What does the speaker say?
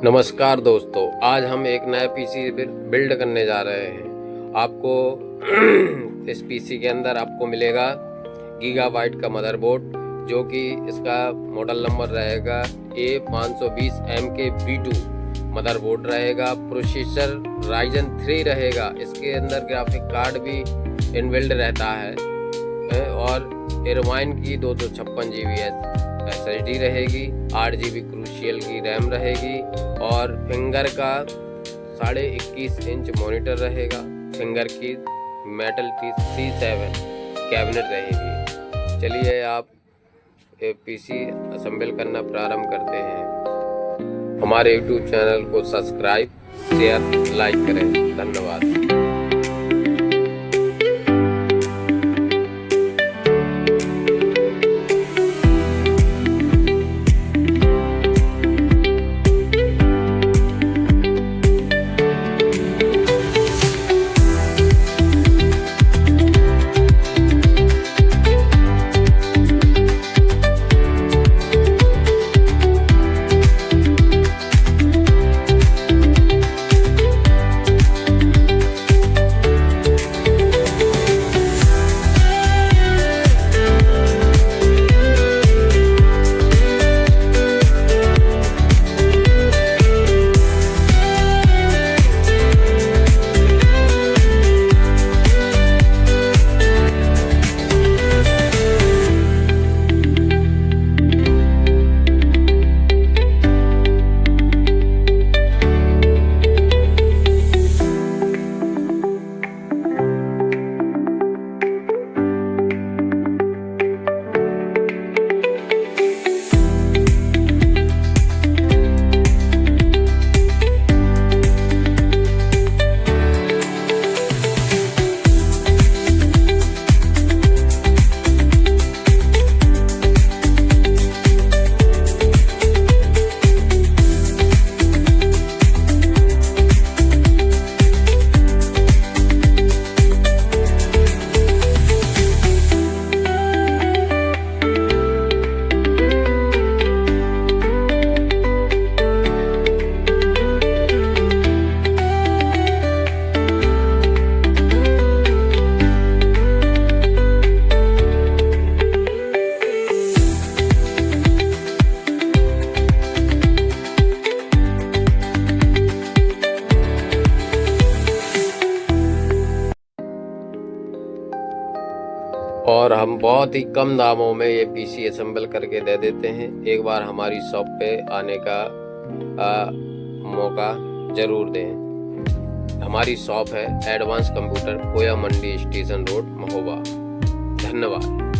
नमस्कार दोस्तों, आज हम एक नया पीसी बिल्ड करने जा रहे हैं। आपको इस पीसी के अंदर आपको मिलेगा गीगाबाइट का मदरबोर्ड, जो कि इसका मॉडल नंबर रहेगा A520MK V2 मदरबोर्ड रहेगा। प्रोसेसर Ryzen 3 रहेगा। इसके अंदर ग्राफिक कार्ड भी इनबिल्ड रहता है और एरवाइन की 256 GB SSD रहेगी, 8 GB क्रूशियल की रैम रहेगी और फिंगर का 21.5 इंच मॉनिटर रहेगा। फिंगर की मेटल की C7 कैबिनेट रहेगी। चलिए आप पीसी असेंबल करना प्रारंभ करते हैं। हमारे YouTube चैनल को सब्सक्राइब, शेयर, लाइक करें। धन्यवाद। और हम बहुत ही कम दामों में ये पीसी असेंबल करके दे देते हैं। एक बार हमारी शॉप पे आने का मौका ज़रूर दें। हमारी शॉप है एडवांस कंप्यूटर, खोया मंडी स्टेशन रोड, महोबा। धन्यवाद।